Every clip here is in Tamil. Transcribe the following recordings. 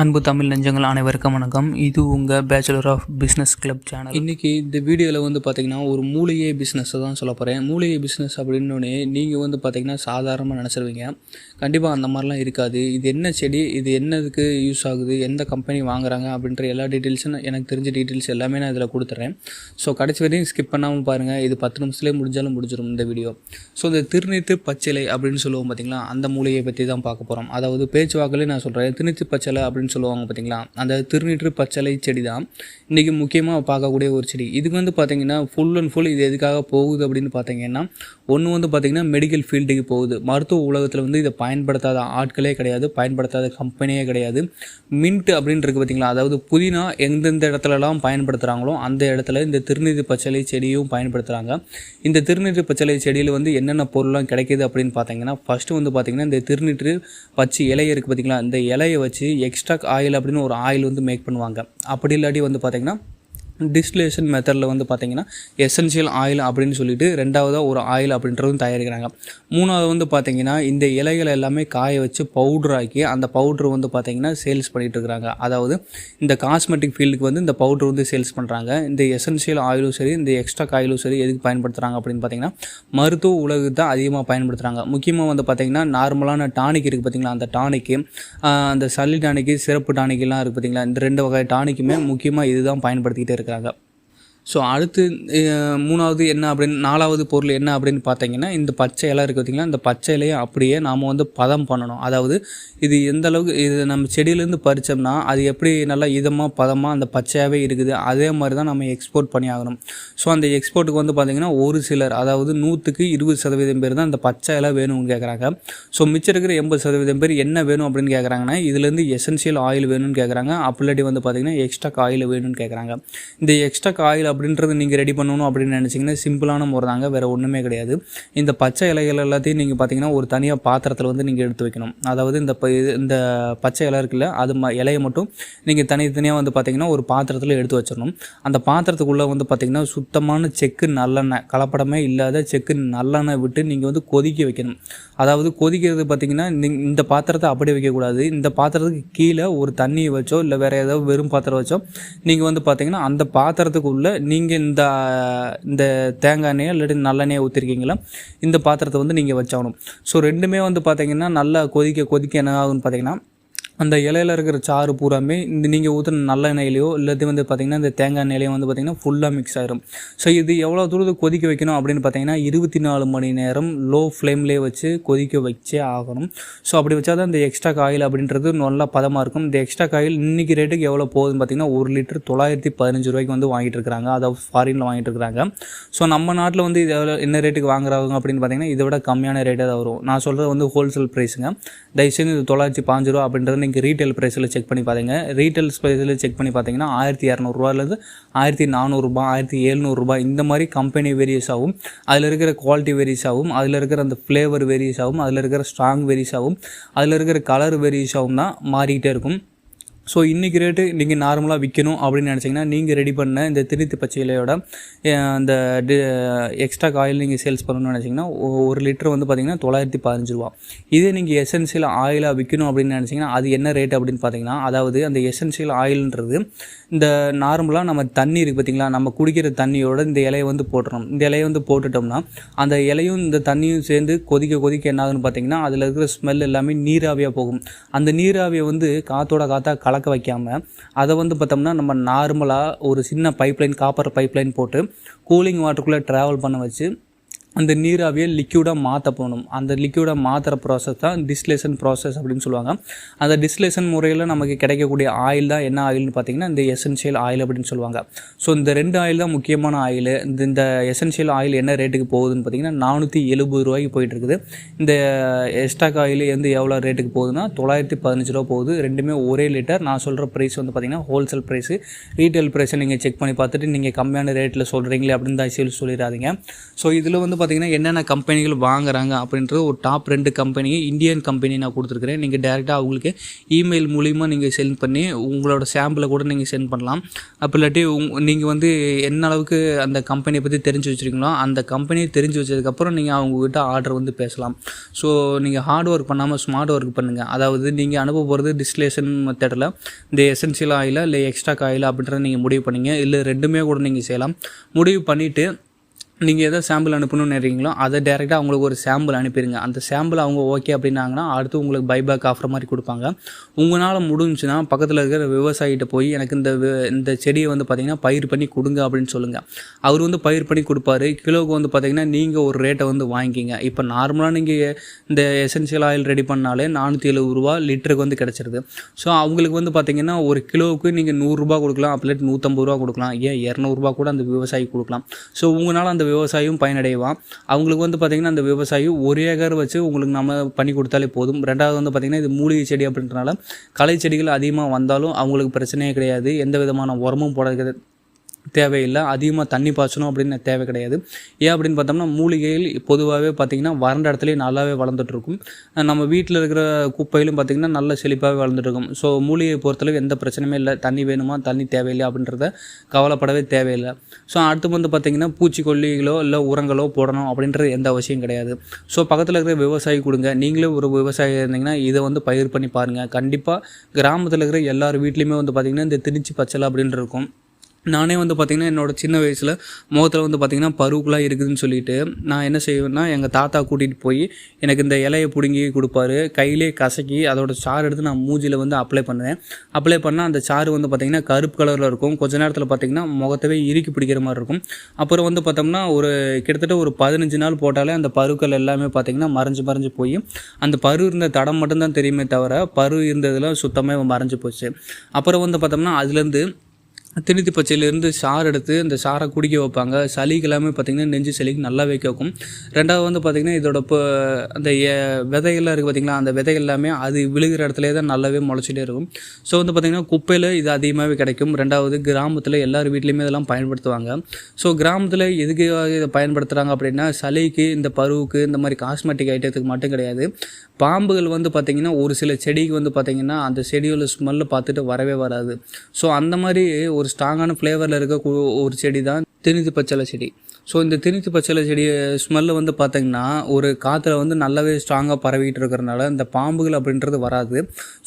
அன்பு தமிழ் நெஞ்சங்கள் அனைவருக்கும் வணக்கம். இது உங்கள் bachelor of business club channel. இன்றைக்கி இந்த வீடியோவில் பார்த்திங்கன்னா ஒரு மூலிகை பிஸ்னஸை தான் சொல்ல போகிறேன். மூலிகை பிஸ்னஸ் அப்படின்னோடனே நீங்கள் பார்த்திங்கன்னா சாதாரணமாக நினச்சிருவீங்க. கண்டிப்பாக அந்த மாதிரிலாம் இருக்காது. இது என்ன செடி, இது என்னதுக்கு யூஸ் ஆகுது, எந்த கம்பெனி வாங்குறாங்க அப்படின்ற எல்லா டீட்டெயில்ஸும் எனக்கு தெரிஞ்ச டீட்டெயில்ஸ் எல்லாமே நான் இதில் கொடுத்துட்றேன். ஸோ கடைசி வரையும் ஸ்கிப் பண்ணாமல் பாருங்கள். இது 10 நிமிஷத்துலேயே முடிஞ்சாலும் முடிஞ்சிடும் இந்த வீடியோ. ஸோ இந்த திருநீற்று பச்சிலை அப்படின்னு சொல்லுவோம் பார்த்திங்களா, அந்த மூலிகையை பற்றி தான் பார்க்க போகிறோம். அதாவது பேச்சுவாக்கிலே நான் சொல்கிறேன், திருநீற்று பச்சிலை அப்படின்னு சொல்லுவாங்க பார்த்தீங்களா, அந்த திருநீற்று பச்சளை செடி தான் இன்றைக்கி முக்கியமாக பார்க்கக்கூடிய ஒரு செடி. இதுக்கு பார்த்தீங்கன்னா ஃபுல் அண்ட் ஃபுல் இது எதுக்காக போகுது அப்படின்னு பார்த்தீங்கன்னா, ஒன்று பார்த்தீங்கன்னா மெடிக்கல் ஃபீல்டுக்கு போகுது. மருத்துவ உலகத்தில் இதை பயன்படுத்தாத ஆட்களே கிடையாது, பயன்படுத்தாத கம்பெனியே கிடையாது. மின்ட் அப்படின்னு இருக்குது பார்த்தீங்களா, அதாவது புதினா எந்தெந்த இடத்துலலாம் பயன்படுத்துகிறாங்களோ அந்த இடத்துல இந்த திருநீற்று பச்சளை செடியும் பயன்படுத்துகிறாங்க. இந்த திருநீற்று பச்சளை செடியில் என்னென்ன பொருள்லாம் கிடைக்கிது அப்படின்னு பார்த்தீங்கன்னா, ஃபஸ்ட்டு பார்த்தீங்கன்னா இந்த திருநீற்று பச்சை இலை இருக்குது பார்த்தீங்களா, இந்த இலையை வச்சு எக்ஸ்ட்ரா ஆயில் அப்படின்னு ஒரு ஆயில் மேக் பண்ணுவாங்க. அப்படி இல்லாட்டி பார்த்தீங்கன்னா டிஸ்டிலேஷன் மெத்தடில் பார்த்தீங்கன்னா எசென்ஷியல் ஆயில் அப்படின்னு சொல்லிட்டு ரெண்டாவதாக ஒரு ஆயில் அப்படின்றதும் தயாரிக்கிறாங்க. மூணாவது பார்த்தீங்கன்னா இந்த இலைகளை எல்லாமே காய வச்சு பவுட்ராக்கி அந்த பவுட்ரு பார்த்தீங்கன்னா சேல்ஸ் பண்ணிகிட்டு இருக்கிறாங்க. அதாவது இந்த காஸ்மெட்டிக் ஃபீல்டுக்கு இந்த பவுட்ரு சேல்ஸ் பண்ணுறாங்க. இந்த எசென்ஷியல் ஆயிலும் சரி, இந்த எக்ஸ்ட்ரா ஆயிலும் சரி எதுக்கு பயன்படுத்துகிறாங்க அப்படின்னு பார்த்தீங்கன்னா மருத்துவ உலகத்தை தான் அதிகமாக பயன்படுத்துகிறாங்க. முக்கியமாக பார்த்தீங்கன்னா நார்மலான டானிக் இருக்குது பார்த்தீங்களா, அந்த டானிக்கு, அந்த சளி டானிக்கு, சிறப்பு டானிக்கெல்லாம் இருக்குது பார்த்தீங்களா, இந்த 2 வகை டானிக்குமே முக்கியமாக இதுதான் பயன்படுத்திக்கிட்டே இருக்கிறாங்க. ஸோ அடுத்து மூணாவது என்ன அப்படின்னு, நாலாவது பொருள் என்ன அப்படின்னு பார்த்தீங்கன்னா, இந்த பச்சை இலை இருக்குது பார்த்திங்கன்னா, இந்த பச்சை இலையை அப்படியே நாம் பதம் பண்ணணும். அதாவது இது எந்த அளவுக்கு இது நம்ம செடியிலேருந்து பறித்தோம்னா அது எப்படி நல்லா இதமாக பதமாக அந்த பச்சையாகவே இருக்குது, அதே மாதிரி தான் நம்ம எக்ஸ்போர்ட் பண்ணி ஆகணும். ஸோ அந்த எக்ஸ்போர்ட்டுக்கு பார்த்திங்கன்னா ஒரு சிலர், அதாவது 100க்கு 20% பேர் தான் இந்த பச்சை இலை வேணும்னு கேட்குறாங்க. ஸோ மிச்சம் இருக்கிற 80% பேர் என்ன வேணும் அப்படின்னு கேட்குறாங்கன்னா, இதுலேருந்து எசென்ஷியல் ஆயில் வேணும்னு கேட்குறாங்க. அப்படில்லாட்டி பார்த்திங்கன்னா எக்ஸ்ட்ரா ஆயில் வேணும்னு கேட்குறாங்க. இந்த எக்ஸ்ட்ரா ஆயில் அப்படின்றது நீங்கள் ரெடி பண்ணணும் அப்படின்னு நினச்சிங்கன்னா சிம்பிளான முறை தாங்க, வேறு ஒன்றுமே கிடையாது. இந்த பச்சை இலைகள் எல்லாத்தையும் நீங்கள் பார்த்தீங்கன்னா ஒரு தனியாக பாத்திரத்தில் நீங்கள் எடுத்து வைக்கணும். அதாவது இந்த பச்சை இலை இருக்குல்ல, அது இலையை மட்டும் நீங்கள் தனித்தனியாக பார்த்தீங்கன்னா ஒரு பாத்திரத்தில் எடுத்து வச்சிடணும். அந்த பாத்திரத்துக்குள்ளே பார்த்தீங்கன்னா சுத்தமான செக்கு நல்லெண்ணெய், கலப்படமே இல்லாத செக்கு நல்லெண்ணெய் விட்டு நீங்கள் கொதிக்க வைக்கணும். அதாவது கொதிக்கிறது பார்த்தீங்கன்னா இந்த பாத்திரத்தை அப்படியே வைக்கக்கூடாது. இந்த பாத்திரத்துக்கு கீழே ஒரு தண்ணியை வச்சோ இல்லை வேறு ஏதாவது வெறும் பாத்திரம் வச்சோ நீங்கள் பார்த்தீங்கன்னா அந்த பாத்திரத்துக்குள்ளே நீங்கள் இந்த தேங்காய் எண்ணெயை இல்லாட்டி நல்லெண்ணெயை ஊற்றிருக்கீங்களா, இந்த பாத்திரத்தை நீங்கள் வச்சாகணும். ஸோ ரெண்டுமே பார்த்தீங்கன்னா நல்லா கொதிக்க என்ன ஆகுன்னு பார்த்தீங்கன்னா, அந்த இலையில் இருக்கிற சாறு பூராமே இந்த நீங்கள் ஊற்றின நல்ல எண்ணெயிலையோ இல்லாட்டி பார்த்திங்கன்னா இந்த தேங்காய் எண்ணெயிலையும் பார்த்திங்கன்னா ஃபுல்லாக மிக்ஸ் ஆகிரும். ஸோ இது எவ்வளோ தூரத்துக்கு கொதிக்க வைக்கணும் அப்படின்னு பார்த்தீங்கன்னா 24 மணி நேரம் லோ ஃப்ளேம்லேயே வச்சு கொதிக்க வச்சே ஆகணும். ஸோ அப்படி வச்சா தான் இந்த எக்ஸ்ட்ரா ஆயில் அப்படின்றது நல்லா பதமாக இருக்கும். இந்த எக்ஸ்ட்ரா ஆயில் இன்றைக்கி ரேட்டுக்கு எவ்வளோ போகுதுன்னு பார்த்தீங்கன்னா 1 லிட்டர் 915 ரூபாய்க்கு வாங்கிட்டு இருக்கிறாங்க. அதாவது ஃபாரினில் வாங்கிட்டு இருக்கிறாங்க. ஸோ நம்ம நாட்டில் இது எவ்வளோ என்ன ரேட்டுக்கு வாங்குறாங்க அப்படின்னு பார்த்தீங்கன்னா இதை விட கம்மியான ரேட்டாக தான் வரும். நான் சொல்கிறது ஹோல்சேல் ப்ரைஸுங்க. தயவுசெய்து இது 915 ரூபா அப்படின்றது நீங்கள் ரீட்டைல் ப்ரைஸில் செக் பண்ணி பாருங்க. ரீட்டைல் ப்ரைஸில் செக் பண்ணி பார்த்தீங்கன்னா 1200 ரூபாயிலேருந்து 1400 ரூபா, 1700 ரூபா இந்த மாதிரி கம்பெனி வேரியஸ் ஆகும். அதில் இருக்கிற குவாலிட்டி வேரியஸ் ஆகும், அதில் இருக்கிற அந்த ஃப்ளேவர் வேரியஸ் ஆகும், அதில் இருக்கிற ஸ்ட்ராங் வேரியஸ் ஆகும், அதில் இருக்கிற கலர் வேரியஸ் ஆகும் தான் மாறிக்கிட்டே இருக்கும். ஸோ இன்றைக்கி ரேட்டு நீங்கள் நார்மலாக விற்கணும் அப்படின்னு நினச்சிங்கன்னா நீங்கள் ரெடி பண்ண இந்த திருத்தி பச்சை இலையோட அந்த எக்ஸ்ட்ரா ஆயில் நீங்கள் சேல்ஸ் பண்ணணும்னு நினச்சிங்கன்னா 1 லிட்டர் பார்த்திங்கன்னா 915 ரூபா. இதே நீங்கள் எசென்ஷியல் ஆயிலாக விற்கணும் அப்படின்னு நினச்சிங்கன்னா அது என்ன ரேட் அப்படின்னு பார்த்தீங்கன்னா, அதாவது அந்த எசென்ஷியல் ஆயில்ன்றது இந்த நார்மலாக நம்ம தண்ணி இருக்குது பார்த்திங்களா, நம்ம குடிக்கிற தண்ணியோட இந்த இலையை போட்டுறோம். இந்த இலையை போட்டுட்டோம்னா அந்த இலையும் இந்த தண்ணியும் சேர்ந்து கொதிக்க என்ன ஆகுதுன்னு பார்த்தீங்கன்னா அதில் இருக்கிற ஸ்மெல் எல்லாமே நீராவியாக போகும். அந்த நீராவியை காற்றோட காற்றாக கலக்க வைக்காமல் அதை பார்த்தோம்னா நம்ம நார்மலாக ஒரு சின்ன பைப்லைன், காப்பர் பைப்லைன் போட்டு கூலிங் வாட்டருக்குள்ளே ட்ராவல் பண்ண வச்சு அந்த நீராவியை லிக்யூடாக மாற்ற போகணும். அந்த லிக்யூடாக மாற்றுற ப்ராசஸ் தான் டிஸ்டிலேஷன் ப்ராசஸ் அப்படின்னு சொல்லுவாங்க. அந்த டிஸ்டிலேஷன் முறையில் நமக்கு கிடைக்கக்கூடிய ஆயில் தான் என்ன ஆயில்னு பார்த்தீங்கன்னா இந்த எசென்ஷியல் ஆயில் அப்படின்னு சொல்லுவாங்க. ஸோ இந்த 2 ஆயில் தான் முக்கியமான ஆயில். இந்த எசென்ஷியல் ஆயில் என்ன ரேட்டுக்கு போகுதுன்னு பார்த்தீங்கன்னா 470 ரூபாய்க்கு போயிட்டுருக்குது. இந்த எக்ஸ்ட்ரா ஆயில் எவ்வளோ ரேட்டுக்கு போகுதுன்னா 915 ரூபா போகுது. ரெண்டுமே ஒரே லிட்டர். நான் சொல்கிற ப்ரைஸ் பார்த்தீங்கன்னா ஹோல்சேல் ப்ரைஸு. ரீட்டைல் ப்ரைஸை நீங்கள் செக் பண்ணி பார்த்துட்டு நீங்கள் கம்மியான ரேட்டில் சொல்கிறீங்களே அப்படின்னு தான் சொல்லிடாதீங்க. ஸோ இதில் பார்த்திங்கன்னா என்னென்ன கம்பெனிகள் வாங்குறாங்க அப்படின்றது ஒரு டாப் 2 கம்பெனி இந்தியன் கம்பெனி நான் கொடுத்துருக்குறேன். நீங்கள் டேரெக்டாக அவங்களுக்கு இமெயில் மூலிமா நீங்கள் சென்ட் பண்ணி உங்களோட சாம்பிளை கூட நீங்கள் சென்ட் பண்ணலாம். அப்போ இல்லாட்டி நீங்கள் வந்து என்ன அளவுக்கு அந்த கம்பெனியை பற்றி தெரிஞ்சு வச்சுருக்கீங்களோ அந்த கம்பெனியை தெரிஞ்சு வச்சதுக்கப்புறம் நீங்கள் அவங்கக்கிட்ட ஆர்டர் வந்து பேசலாம். ஸோ நீங்கள் ஹார்ட் ஒர்க் பண்ணாமல் ஸ்மார்ட் ஒர்க் பண்ணுங்கள். அதாவது நீங்கள் அனுப்ப போகிறது டிஸ்டிலேஷன் மெத்தடில் இந்த எசென்ஷியல் ஆயிலா இல்லை எக்ஸ்ட்ரா ஆயிலா அப்படின்றத நீங்கள் முடிவு பண்ணிங்க. இல்லை ரெண்டுமே கூட நீங்கள் செய்யலாம். முடிவு பண்ணிவிட்டு நீங்கள் எதை சாம்பிள் அனுப்பணும்னு நினைக்கிறீங்களோ அதை டேரெக்டாக அவங்களுக்கு ஒரு சாம்பிள் அனுப்பிடுங்க. அந்த சாம்பிள் அவங்க ஓகே அப்படின்னாங்கன்னா அடுத்து உங்களுக்கு பைபேக் ஆஃபர் மாதிரி கொடுப்பாங்க. உங்களால் முடிஞ்சுன்னா பக்கத்தில் இருக்கிற விவசாயிகிட்ட போய் எனக்கு இந்த செடியை வந்து பார்த்திங்கன்னா பயிர் பண்ணி கொடுங்க அப்படின்னு சொல்லுங்கள். அவர் வந்து பயிர் பண்ணி கொடுப்பாரு. கிலோவுக்கு வந்து பார்த்திங்கன்னா நீங்கள் ஒரு ரேட்டை வந்து வாங்கிக்கிங்க. இப்போ நார்மலாக நீங்கள் இந்த எசென்ஷியல் ஆயில் ரெடி பண்ணாலே 470 ரூபா லிட்டருக்கு வந்து கிடச்சிருது. ஸோ அவங்களுக்கு வந்து பார்த்திங்கன்னா ஒரு கிலோவுக்கு நீங்கள் 100 ரூபா கொடுக்கலாம், அப்படி 150 ரூபா கொடுக்கலாம், ஏன் 200 ரூபா கூட அந்த விவசாயி கொடுக்கலாம். ஸோ உங்களால் அந்த விவசாயியும் பயனடைவான். அவங்களுக்கு வந்து பார்த்திங்கன்னா அந்த விவசாயி 1 ஏக்கர் வச்சு உங்களுக்கு நம்ம பண்ணி கொடுத்தாலே போதும். ரெண்டாவது வந்து பார்த்திங்கன்னா இது மூலிகை செடி அப்படின்றனால களை செடிகள் அதிகமாக வந்தாலும் அவங்களுக்கு பிரச்சனையே கிடையாது. எந்த விதமான உரமும் போட தேவையில்லை. அதிகமாக தண்ணி பாய்ச்சணும் அப்படின்னு தேவை கிடையாது. ஏன் அப்படின்னு பார்த்தோம்னா மூலிகைகள் பொதுவாகவே பார்த்திங்கன்னா வறண்ட இடத்துலேயே நல்லாவே வளர்ந்துட்டுருக்கும். நம்ம வீட்டில் இருக்கிற குப்பையிலும் பார்த்திங்கன்னா நல்ல செழிப்பாகவே வளர்ந்துட்டுருக்கும். ஸோ மூலிகையை பொறுத்தளவு எந்த பிரச்சனையுமே இல்லை. தண்ணி வேணுமா தண்ணி தேவையில்லை அப்படின்றத கவலைப்படவே தேவையில்லை. ஸோ அடுத்து வந்து பார்த்திங்கன்னா பூச்சிக்கொல்லிகளோ இல்லை உரங்களோ போடணும் அப்படின்றது எந்த அவசியம் கிடையாது. ஸோ பக்கத்தில் இருக்கிற விவசாயி கொடுங்க. நீங்களே ஒரு விவசாயி இருந்தீங்கன்னா இதை வந்து பயிர் பண்ணி பாருங்கள். கண்டிப்பாக கிராமத்தில் இருக்கிற எல்லார் வீட்லேயுமே வந்து பார்த்திங்கன்னா இந்த திருச்சி பச்சலை அப்படின்ட்டு இருக்கும். நானே வந்து பார்த்திங்கன்னா என்னோடய சின்ன வயசில் முகத்தில் வந்து பார்த்திங்கன்னா பருவுக்குலாம் இருக்குதுன்னு சொல்லிட்டு நான் என்ன செய்வேன்னா எங்கள் தாத்தா கூட்டிகிட்டு போய் எனக்கு இந்த இலையை பிடுங்கி கொடுப்பாரு. கையிலே கசக்கி அதோட சாறு எடுத்து நான் மூஞ்சியில் வந்து அப்ளை பண்ணுவேன். அப்ளை பண்ணால் அந்த சாறு வந்து பார்த்திங்கன்னா கருப்பு கலரில் இருக்கும். கொஞ்ச நேரத்தில் பார்த்திங்கன்னா முகத்தவே இறுக்கி பிடிக்கிற மாதிரி இருக்கும். அப்புறம் வந்து பார்த்தோம்னா கிட்டத்தட்ட ஒரு 15 நாள் போட்டாலே அந்த பருக்கள் எல்லாமே பார்த்திங்கன்னா மறைஞ்சு போய் அந்த பரு இருந்த தடம் மட்டும்தான் தெரியுமே தவிர பரு இருந்ததில் சுத்தமாக மறைஞ்சு போச்சு. அப்புறம் வந்து பார்த்தோம்னா அதுலேருந்து திருத்தி பச்சையிலேருந்து சாறு எடுத்து இந்த சாரை குடிக்க வைப்பாங்க. சளிக்கு எல்லாமே பார்த்திங்கன்னா நெஞ்சு சளிக்கு நல்லாவே கேட்கும். ரெண்டாவது வந்து பார்த்திங்கன்னா இதோட அந்த விதைகள்லாம் இருக்குது பார்த்திங்களா, அந்த விதைகள் எல்லாமே அது விழுகிற இடத்துல தான் நல்லாவே முளைச்சிட்டே இருக்கும். ஸோ வந்து பார்த்திங்கன்னா குப்பையில் இது அதிகமாகவே கிடைக்கும். ரெண்டாவது கிராமத்தில் எல்லார் வீட்லேயுமே இதெல்லாம் பயன்படுத்துவாங்க. ஸோ கிராமத்தில் எதுக்காக இதை பயன்படுத்துகிறாங்க அப்படின்னா சளிக்கு, இந்த பருவுக்கு, இந்த மாதிரி காஸ்மெட்டிக் ஐட்டத்துக்கு மட்டும் கிடையாது. பாம்புகள் வந்து பார்த்திங்கன்னா ஒரு சில செடிக்கு வந்து பார்த்திங்கன்னா அந்த செடியோட ஸ்மெல்லை பார்த்துட்டு வரவே வராது. ஸோ அந்த மாதிரி ஒரு ஸ்ட்ராங்கான ஃப்ளேவரில் இருக்க ஒரு செடி தான் திருத்தி பச்சலை செடி. ஸோ இந்த திருத்தி பச்சலை செடி ஸ்மெல்லு வந்து பார்த்திங்கன்னா ஒரு காற்றுல வந்து நல்லாவே ஸ்ட்ராங்காக பரவிட்டு இருக்கிறனால இந்த பாம்புகள் அப்படின்றது வராது.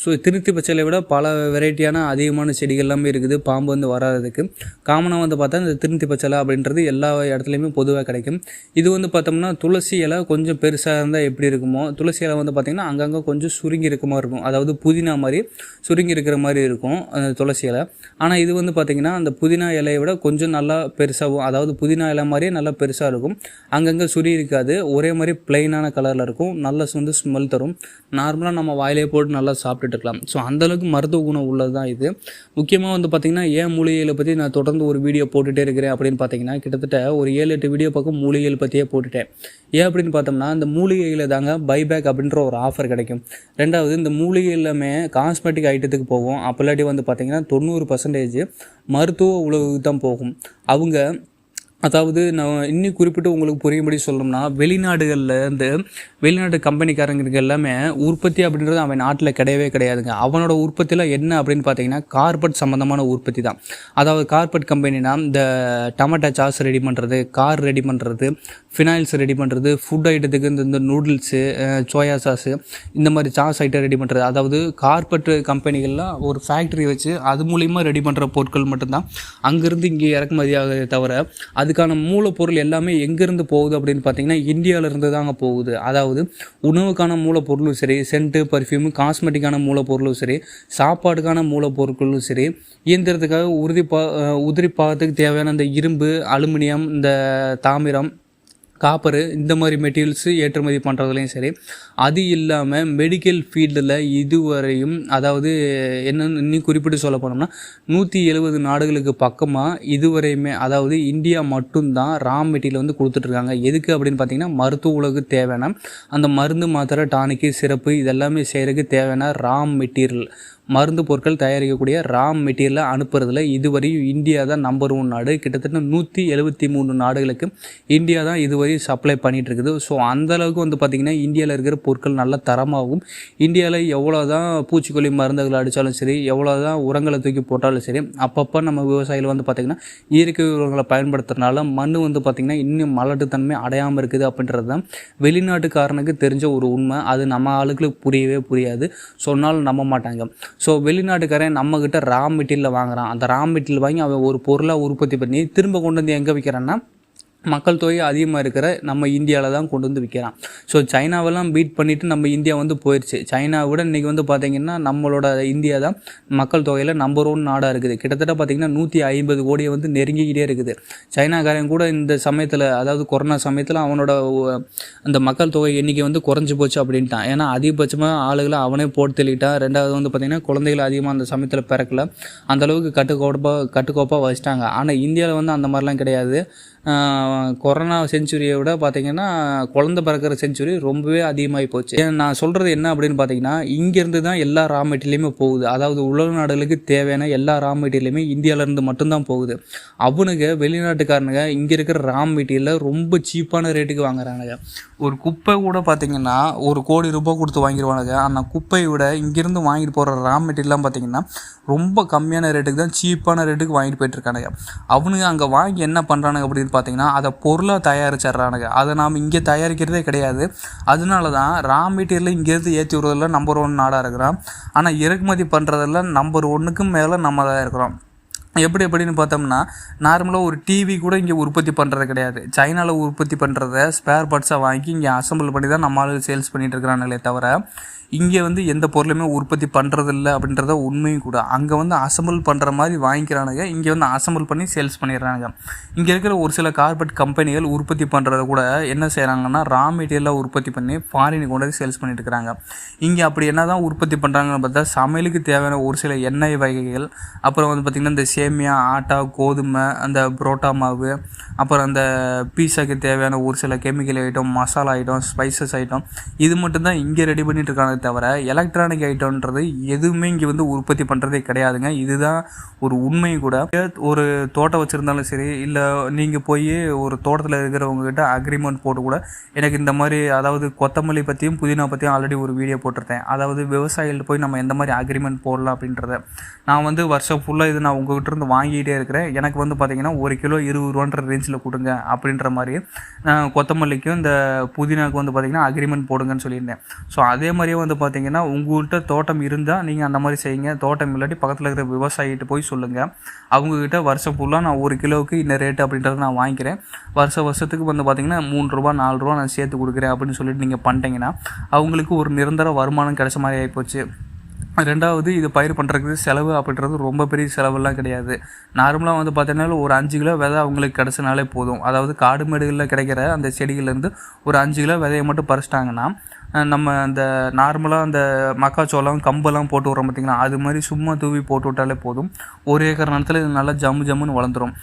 ஸோ திருத்தி பச்சலை விட பல வெரைட்டியான அதிகமான செடிகள் எல்லாமே இருக்குது பாம்பு வந்து வராததுக்கு. காமனாக வந்து பார்த்தா இந்த திருத்தி பச்சலை அப்படின்றது எல்லா இடத்துலையுமே பொதுவாக கிடைக்கும். இது வந்து பார்த்தோம்னா துளசி இலை கொஞ்சம் பெருசாக இருந்தால் எப்படி இருக்குமோ, துளசி இலை வந்து பார்த்திங்கன்னா அங்கங்கே கொஞ்சம் சுருங்கி இருக்க மாதிரி இருக்கும். அதாவது புதினா மாதிரி சுருங்கி இருக்கிற மாதிரி இருக்கும் அந்த துளசி இலை. ஆனால் இது வந்து பார்த்திங்கன்னா அந்த புதினா இலையை விட கொஞ்சம் நல்லா பெருசாகவும், அதாவது புதினா இலை மாதிரியே நல்லா பெருசாக இருக்கும். அங்கங்கே சுரி இருக்காது. ஒரே மாதிரி பிளெயினான கலரில் இருக்கும். நல்லா வந்து ஸ்மெல் தரும். நார்மலாக நம்ம வாயிலே போட்டு நல்லா சாப்பிட்டுட்டு இருக்கலாம். ஸோ அந்தளவுக்கு மருத்துவ குணம் உள்ளது தான் இது. முக்கியமாக வந்து பார்த்திங்கன்னா ஏன் மூலிகைகளை பற்றி நான் தொடர்ந்து ஒரு வீடியோ போட்டுகிட்டே இருக்கிறேன் அப்படின்னு பார்த்திங்கன்னா கிட்டத்தட்ட ஒரு 7-8 வீடியோ பக்கம் மூலிகைகள் பற்றியே போட்டுட்டேன். ஏன் அப்படின்னு பார்த்தோம்னா இந்த மூலிகைகளை தாங்க பைபேக் அப்படின்ற ஒரு ஆஃபர் கிடைக்கும். ரெண்டாவது இந்த மூலிகை எல்லாமே காஸ்மெட்டிக் ஐட்டத்துக்கு போகும். அப்போல்லாட்டி வந்து பார்த்திங்கன்னா 90% மருத்துவ உலகுக்கு தான் போகும். அவங்க அதாவது நான் இன்னும் குறிப்பிட்டு உங்களுக்கு புரியும்படி சொல்லணும்னா வெளிநாட்டு கம்பெனிக்காரங்களுக்கு எல்லாமே உற்பத்தி அப்படின்றது அவன் நாட்டில் கிடையவே கிடையாதுங்க. அவனோட உற்பத்தியில் என்ன அப்படின்னு பார்த்தீங்கன்னா கார்பெட் சம்மந்தமான உற்பத்தி தான். அதாவது கார்பெட் கம்பெனினா இந்த டொமேட்டோ சாஸ் ரெடி பண்ணுறது, கார் ரெடி பண்ணுறது, ஃபினாயில்ஸ் ரெடி பண்ணுறது, ஃபுட் ஐட்டத்துக்கு இந்த நூடுல்ஸு, சோயா சாஸு, இந்த மாதிரி சாஸ் ஐட்டம் ரெடி பண்ணுறது. அதாவது கார்பெட் கம்பெனிகள்லாம் ஒரு ஃபேக்ட்ரி வச்சு அது மூலிமா ரெடி பண்ணுற பொருட்கள் மட்டும்தான் அங்கேருந்து இங்கே இறக்குமதியாகிறதே தவிர அதுக்கான மூலப்பொருள் எல்லாமே எங்கேருந்து போகுது அப்படின்னு பார்த்தீங்கன்னா இந்தியாவிலேருந்து தாங்க போகுது. அதாவது உணவுக்கான மூலப்பொருளும் சரி, சென்ட்டு, பர்ஃப்யூமு, காஸ்மெட்டிக்கான மூலப்பொருளும் சரி, சாப்பாடுக்கான மூலப்பொருட்களும் சரி, இயந்திரத்துக்காக உதிரி பாகத்துக்கு தேவையான இந்த இரும்பு, அலுமினியம், இந்த தாமிரம், காப்பரு, இந்த மாதிரி மெட்டீரியல்ஸு ஏற்றுமதி பண்ணுறதுலையும் சரி. அது இல்லாமல் மெடிக்கல் ஃபீல்டில் இதுவரையும், அதாவது என்னென்னு இன்னும் குறிப்பிட்டு சொல்ல போனோம்னா 170 நாடுகளுக்கு பக்கமாக இதுவரையுமே, அதாவது இந்தியா மட்டும்தான் ரா மெட்டீரியல் வந்து கொடுத்துட்ருக்காங்க. எதுக்கு அப்படின்னு பார்த்தீங்கன்னா மருத்துவ உலகுக்கு தேவையான அந்த மருந்து, மாத்திரை, டானிக்கு, சிறப்பு இதெல்லாமே செய்கிறதுக்கு தேவையான ரா மெட்டீரியல், மருந்து பொருட்கள் தயாரிக்கக்கூடிய ரா மெட்டீரியலை அனுப்புறதுல இதுவரையும் இந்தியா தான் நம்பர் 1 நாடு. கிட்டத்தட்ட 173 நாடுகளுக்கு இந்தியா தான் இதுவரை போய் சப்ளை பண்ணிகிட்டு இருக்குது. ஸோ அந்தளவுக்கு வந்து பார்த்திங்கன்னா இந்தியாவில் இருக்கிற பொருட்கள் நல்ல தரமாகவும், இந்தியாவில் எவ்வளோ தான் பூச்சிக்கொல்லி மருந்துகள் அடித்தாலும் சரி, எவ்வளோ தான் உரங்களை தூக்கி போட்டாலும் சரி, அப்பப்போ நம்ம விவசாயிகள் வந்து பார்த்திங்கன்னா இயற்கை உரங்களை பயன்படுத்துறதுனால மண் வந்து பார்த்திங்கன்னா இன்னும் மலட்டுத்தன்மை அடையாமல் இருக்குது அப்படின்றது தான் வெளிநாட்டுக்காரனுக்கு தெரிஞ்ச ஒரு உண்மை. அது நம்ம ஆளுகளுக்கு புரியவே புரியாது, சொன்னாலும் நம்ப மாட்டாங்க. ஸோ வெளிநாட்டுக்காரன் நம்மக்கிட்ட ரா மெட்டீரியல் வாங்குறான். அந்த ரா மெட்டீரியல் வாங்கி அவன் ஒரு பொருளாக உற்பத்தி பண்ணி திரும்ப கொண்டு வந்து எங்கே விற்கிறான்னா மக்கள் தொகை அதிகமாக இருக்கிற நம்ம இந்தியாவில் தான் கொண்டு வந்து விற்கிறான். ஸோ சைனாவெல்லாம் பீட் பண்ணிவிட்டு நம்ம இந்தியா வந்து போயிடுச்சு. சைனாவை விட இன்றைக்கி வந்து பார்த்திங்கன்னா நம்மளோட இந்தியா தான் மக்கள் தொகையில் நம்பர் 1 நாடாக இருக்குது. கிட்டத்தட்ட பார்த்திங்கன்னா 150 கோடியை வந்து நெருங்கிக்கிட்டே இருக்குது. சைனாக்காரன் கூட இந்த சமயத்தில், அதாவது கொரோனா சமயத்தில் அவனோட அந்த மக்கள் தொகை எண்ணிக்கை வந்து குறைஞ்சி போச்சு அப்படின்ட்டான். ஏன்னா அதிகபட்சமாக ஆளுகளை அவனே போட்டு தெளிட்டான். ரெண்டாவது வந்து பார்த்திங்கன்னா குழந்தைகள் அதிகமாக அந்த சமயத்தில் பிறக்கல, அந்தளவுக்கு கட்டுக்கோப்பாக வச்சிட்டாங்க. ஆனால் இந்தியாவில் வந்து அந்த மாதிரிலாம் கிடையாது. கொரோனா செஞ்சுரியை விட பார்த்திங்கன்னா குழந்தை பிறக்கிற செஞ்சுரி ரொம்பவே அதிகமாகி போச்சு. நான் சொல்கிறது என்ன அப்படின்னு பார்த்திங்கன்னா, இங்கேருந்து தான் எல்லா ரா மெட்டீரியலுமே போகுது. அதாவது உலக நாடுகளுக்கு தேவையான எல்லா ரா மெட்டீரியலுமே இந்தியாவிலேருந்து மட்டும்தான் போகுது. அவனுங்க வெளிநாட்டுக்காரனுங்க இங்கே இருக்கிற ரா மெட்டீரியலை ரொம்ப சீப்பான ரேட்டுக்கு வாங்குறானுங்க. ஒரு குப்பை கூட பார்த்திங்கன்னா 1 கோடி ரூபாய் கொடுத்து வாங்கிடுவானுங்க. ஆனால் குப்பையை விட இங்கேருந்து வாங்கிட்டு போகிற ரா மெட்டீரியல்லாம் பார்த்திங்கன்னா ரொம்ப கம்மியான ரேட்டுக்கு தான், சீப்பான ரேட்டுக்கு வாங்கிட்டு போயிட்டுருக்கானுங்க. அவனுங்க அங்கே வாங்கி என்ன பண்ணுறானுங்க அப்படின்னு பார்த்திங்கன்னா அதை பொருளாக தயாரிச்சிட்றானுங்க. அதை நாம் இங்கே தயாரிக்கிறதே கிடையாது. அதனால தான் ரா மெட்டீரியல் இங்கேருந்து ஏற்றி விடுறதில் நம்பர் 1 நாடாக இருக்கிறோம். ஆனால் இறக்குமதி பண்ணுறதில் நம்பர் 1க்கும் மேலே நம்ம தான் இருக்கிறோம். எப்படின்னு பார்த்தோம்னா, நார்மலாக ஒரு டிவி கூட இங்கே உற்பத்தி பண்ணுறது கிடையாது. சைனாவில் உற்பத்தி பண்ணுறத ஸ்பேர் பார்ட்ஸாக வாங்கி இங்கே அசம்பிள் பண்ணி தான் நம்ம ஆளு சேல்ஸ் பண்ணிகிட்டு இருக்கிறானுங்களே தவிர, இங்கே வந்து எந்த பொருளுமே உற்பத்தி பண்ணுறதில்ல அப்படின்றத உண்மையும் கூட. அங்கே வந்து அசம்பிள் பண்ணுற மாதிரி வாங்கிக்கிறானுங்க, இங்கே வந்து அசம்பிள் பண்ணி சேல்ஸ் பண்ணிடுறாங்க. இங்கே இருக்கிற ஒரு சில கார்பரேட் கம்பெனிகள் உற்பத்தி பண்ணுறத கூட என்ன செய்கிறாங்கன்னா ரா மெட்டீரியலாக உற்பத்தி பண்ணி ஃபாரினுக்கு கொண்டு வந்து சேல்ஸ் பண்ணிட்டு இருக்கிறாங்க. இங்கே அப்படி என்ன தான் உற்பத்தி பண்ணுறாங்கன்னு பார்த்தா, சமையலுக்கு தேவையான ஒரு சில எண்ணெய் வகைகள், அப்புறம் வந்து பார்த்திங்கன்னா இந்த சேமியா, ஆட்டா, கோதுமை, அந்த புரோட்டா மாவு, அப்புறம் அந்த பீஸாக்கு தேவையான ஒரு சில chemical item, masala item, spices item, இது மட்டும்தான் இங்கே ரெடி பண்ணிட்டு இருக்காங்க தவிர எலக்ட்ரானிக் ஐட்டம்ன்றது எதுவுமே இங்கே வந்து உற்பத்தி பண்ணுறதே கிடையாதுங்க. இதுதான் ஒரு உண்மை கூட. ஒரு தோட்டம் வச்சுருந்தாலும் சரி, இல்லை நீங்கள் போய் ஒரு தோட்டத்தில் இருக்கிறவங்ககிட்ட அக்ரிமெண்ட் போட்டு கூட, எனக்கு இந்த மாதிரி, அதாவது கொத்தமல்லி பற்றியும் புதினா பற்றியும் ஆல்ரெடி ஒரு வீடியோ போட்டிருந்தேன். அதாவது விவசாயிகள் போய் நம்ம எந்த மாதிரி அக்ரிமெண்ட் போடலாம் அப்படின்றத நான் வந்து வருஷம் ஃபுல்லாக இது நான் உங்கள்கிட்ட இருந்து வாங்கிட்டே இருக்கிறேன், எனக்கு வந்து பார்த்திங்கன்னா 1 கிலோ 20 ரூபான்ற ரேஞ்சில் கொடுங்க அப்படின்ற மாதிரி கொத்தமல்லிக்கும் இந்த புதினாவுக்கு வந்து பார்த்திங்கன்னா அக்ரிமெண்ட் போடுங்கன்னு சொல்லியிருந்தேன். ஸோ அதே மாதிரியே வந்து பார்த்திங்கன்னா உங்கள்கிட்ட தோட்டம் இருந்தால் நீங்கள் அந்த மாதிரி செய்யுங்க. தோட்டம் இல்லாட்டி பக்கத்தில் இருக்கிற விவசாயிகிட்ட போய் சொல்லுங்கள். அவங்கக்கிட்ட வருஷம் ஃபுல்லாக நான் 1 கிலோவுக்கு இந்த ரேட்டு அப்படின்றத நான் வாங்கிக்கிறேன், வருஷத்துக்கு வந்து பார்த்திங்கன்னா 3 ரூபா 4 ரூபா நான் சேர்த்து கொடுக்குறேன் அப்படின்னு சொல்லிட்டு நீங்கள் பண்ணிட்டீங்கன்னா அவங்களுக்கு ஒரு நிரந்தர வருமானம் கிடைச்ச மாதிரி ஆகிப்போச்சு. ரெண்டாவது, இது பயிர் பண்ணுறதுக்கு செலவு அப்படின்றது ரொம்ப பெரிய செலவெல்லாம் கிடையாது. நார்மலாக வந்து பார்த்தீங்கன்னா ஒரு 5 கிலோ விதை அவங்களுக்கு கிடச்சினாலே போதும். அதாவது காடு மேடுகளில் கிடைக்கிற அந்த செடிகள்லேருந்து ஒரு 5 கிலோ விதையை மட்டும் பறிச்சிட்டாங்கன்னா, நம்ம அந்த நார்மலாக அந்த மக்காச்சோளம் கம்பெல்லாம் போட்டு விட்றோம் பார்த்திங்களா, அது மாதிரி சும்மா தூவி போட்டு விட்டாலே போதும். 1 ஏக்கர் நிலத்தில் இது நல்லா ஜம்முன்னு வளர்ந்துடும்.